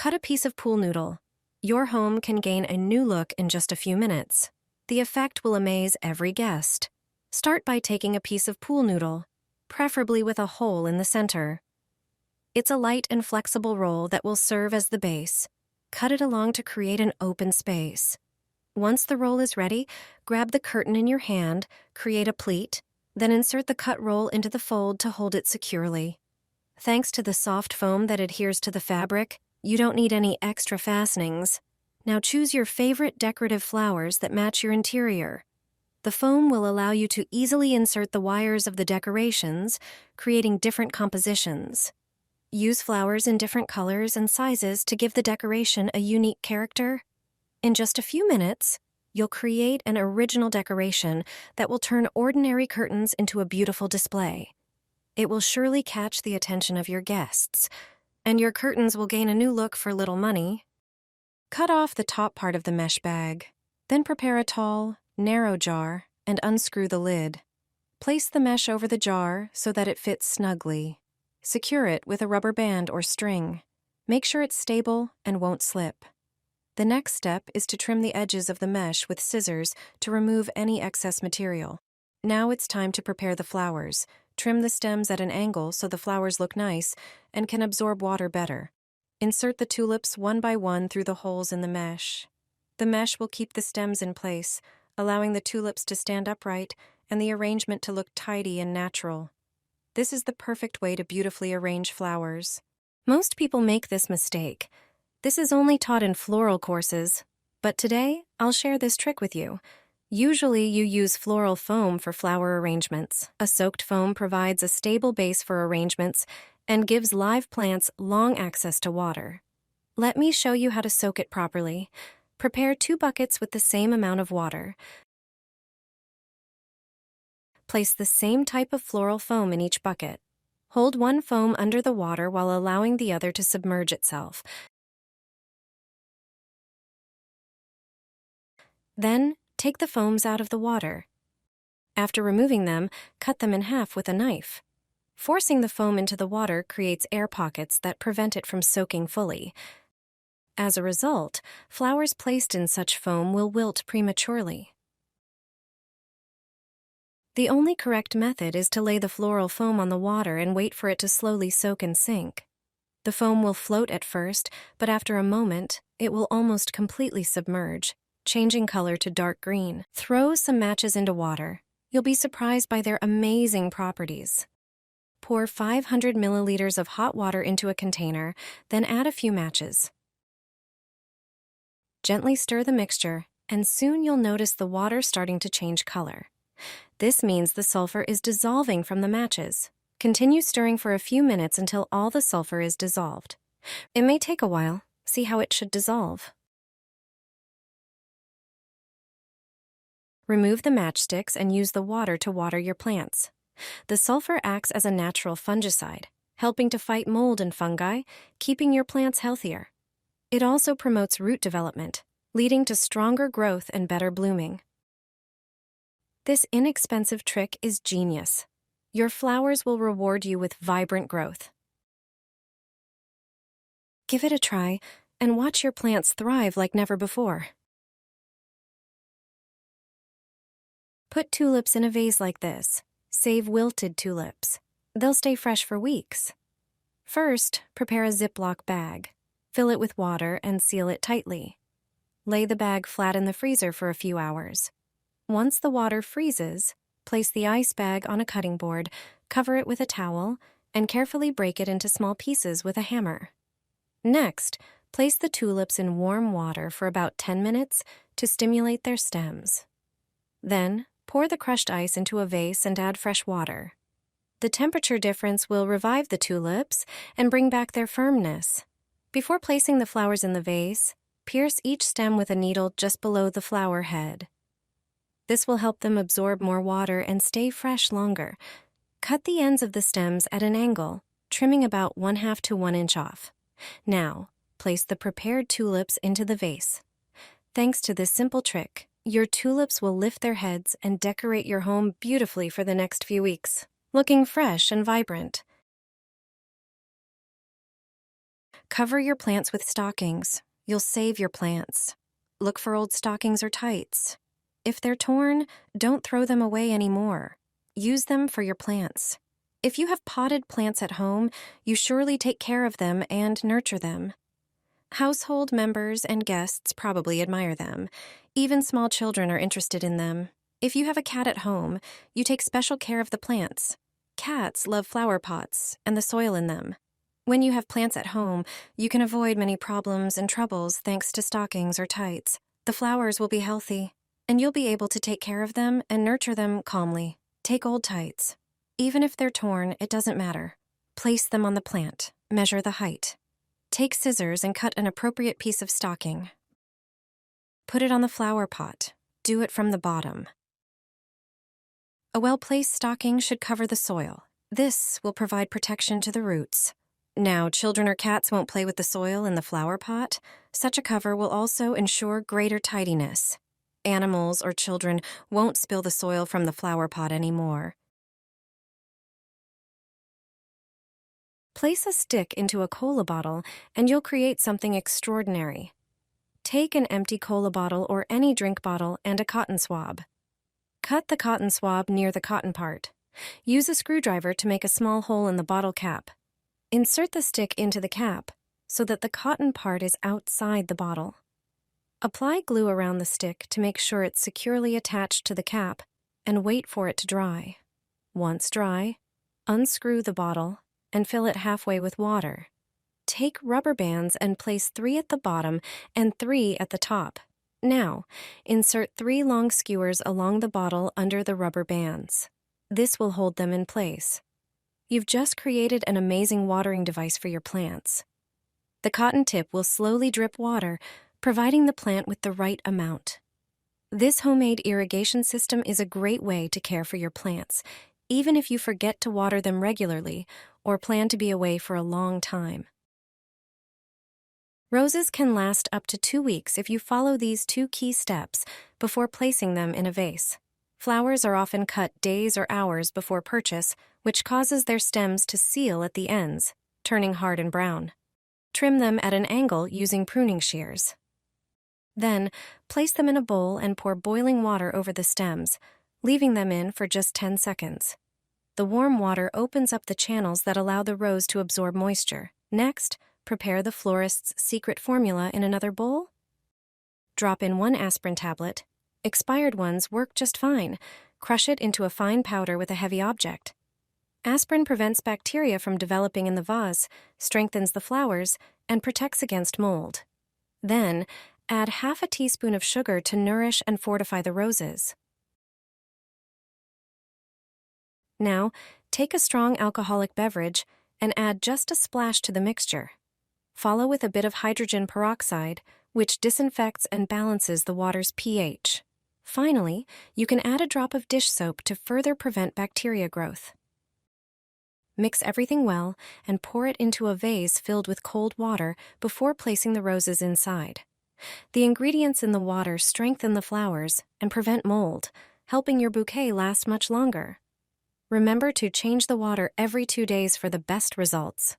Cut a piece of pool noodle. Your home can gain a new look in just a few minutes. The effect will amaze every guest. Start by taking a piece of pool noodle, preferably with a hole in the center. It's a light and flexible roll that will serve as the base. Cut it along to create an open space. Once the roll is ready, grab the curtain in your hand, create a pleat, then insert the cut roll into the fold to hold it securely. Thanks to the soft foam that adheres to the fabric, you don't need any extra fastenings. Now choose your favorite decorative flowers that match your interior. The foam will allow you to easily insert the wires of the decorations, creating different compositions. Use flowers in different colors and sizes to give the decoration a unique character. In just a few minutes, you'll create an original decoration that will turn ordinary curtains into a beautiful display. It will surely catch the attention of your guests, and your curtains will gain a new look for little money. Cut off the top part of the mesh bag. Then prepare a tall, narrow jar and unscrew the lid. Place the mesh over the jar so that it fits snugly. Secure it with a rubber band or string. Make sure it's stable and won't slip. The next step is to trim the edges of the mesh with scissors to remove any excess material. Now it's time to prepare the flowers. Trim the stems at an angle so the flowers look nice and can absorb water better. Insert the tulips one by one through the holes in the mesh. The mesh will keep the stems in place, allowing the tulips to stand upright and the arrangement to look tidy and natural. This is the perfect way to beautifully arrange flowers. Most people make this mistake. This is only taught in floral courses, but today I'll share this trick with you. Usually you use floral foam for flower arrangements. A soaked foam provides a stable base for arrangements and gives live plants long access to water. Let me show you how to soak it properly. Prepare 2 buckets with the same amount of water. Place the same type of floral foam in each bucket. Hold one foam under the water while allowing the other to submerge itself. Then, take the foams out of the water. After removing them, cut them in half with a knife. Forcing the foam into the water creates air pockets that prevent it from soaking fully. As a result, flowers placed in such foam will wilt prematurely. The only correct method is to lay the floral foam on the water and wait for it to slowly soak and sink. The foam will float at first, but after a moment, it will almost completely submerge, changing color to dark green. Throw some matches into water. You'll be surprised by their amazing properties. Pour 500 milliliters of hot water into a container, then add a few matches. Gently stir the mixture, and soon you'll notice the water starting to change color. This means the sulfur is dissolving from the matches. Continue stirring for a few minutes until all the sulfur is dissolved. It may take a while. See how it should dissolve. Remove the matchsticks and use the water to water your plants. The sulfur acts as a natural fungicide, helping to fight mold and fungi, keeping your plants healthier. It also promotes root development, leading to stronger growth and better blooming. This inexpensive trick is genius. Your flowers will reward you with vibrant growth. Give it a try and watch your plants thrive like never before. Put tulips in a vase like this. Save wilted tulips. They'll stay fresh for weeks. First, prepare a Ziploc bag. Fill it with water and seal it tightly. Lay the bag flat in the freezer for a few hours. Once the water freezes, place the ice bag on a cutting board, cover it with a towel, and carefully break it into small pieces with a hammer. Next, place the tulips in warm water for about 10 minutes to stimulate their stems. Then, pour the crushed ice into a vase and add fresh water. The temperature difference will revive the tulips and bring back their firmness. Before placing the flowers in the vase, pierce each stem with a needle just below the flower head. This will help them absorb more water and stay fresh longer. Cut the ends of the stems at an angle, trimming about 1/2 to 1 inch off. Now, place the prepared tulips into the vase. Thanks to this simple trick, your tulips will lift their heads and decorate your home beautifully for the next few weeks, looking fresh and vibrant. Cover your plants with stockings. You'll save your plants. Look for old stockings or tights. If they're torn, don't throw them away anymore. Use them for your plants. If you have potted plants at home, you surely take care of them and nurture them. Household members and guests probably admire them. Even small children are interested in them. If you have a cat at home, you take special care of the plants. Cats love flower pots and the soil in them. When you have plants at home, you can avoid many problems and troubles thanks to stockings or tights. The flowers will be healthy, and you'll be able to take care of them and nurture them calmly. Take old tights. Even if they're torn, it doesn't matter. Place them on the plant. Measure the height. Take scissors and cut an appropriate piece of stocking. Put it on the flower pot. Do it from the bottom. A well-placed stocking should cover the soil. This will provide protection to the roots. Now, children or cats won't play with the soil in the flower pot. Such a cover will also ensure greater tidiness. Animals or children won't spill the soil from the flower pot anymore. Place a stick into a cola bottle and you'll create something extraordinary. Take an empty cola bottle or any drink bottle and a cotton swab. Cut the cotton swab near the cotton part. Use a screwdriver to make a small hole in the bottle cap. Insert the stick into the cap so that the cotton part is outside the bottle. Apply glue around the stick to make sure it's securely attached to the cap and wait for it to dry. Once dry, unscrew the bottle and fill it halfway with water. Take rubber bands and place 3 at the bottom and 3 at the top. Now, insert 3 long skewers along the bottle under the rubber bands. This will hold them in place. You've just created an amazing watering device for your plants. The cotton tip will slowly drip water, providing the plant with the right amount. This homemade irrigation system is a great way to care for your plants, even if you forget to water them regularly or plan to be away for a long time. Roses can last up to 2 weeks if you follow these 2 key steps before placing them in a vase. Flowers are often cut days or hours before purchase, which causes their stems to seal at the ends, turning hard and brown. Trim them at an angle using pruning shears. Then, place them in a bowl and pour boiling water over the stems, leaving them in for just 10 seconds. The warm water opens up the channels that allow the rose to absorb moisture. Next, prepare the florist's secret formula in another bowl. Drop in 1 aspirin tablet. Expired ones work just fine. Crush it into a fine powder with a heavy object. Aspirin prevents bacteria from developing in the vase, strengthens the flowers, and protects against mold. Then, add half a teaspoon of sugar to nourish and fortify the roses. Now, take a strong alcoholic beverage and add just a splash to the mixture. Follow with a bit of hydrogen peroxide, which disinfects and balances the water's pH. Finally, you can add a drop of dish soap to further prevent bacteria growth. Mix everything well and pour it into a vase filled with cold water before placing the roses inside. The ingredients in the water strengthen the flowers and prevent mold, helping your bouquet last much longer. Remember to change the water every 2 days for the best results.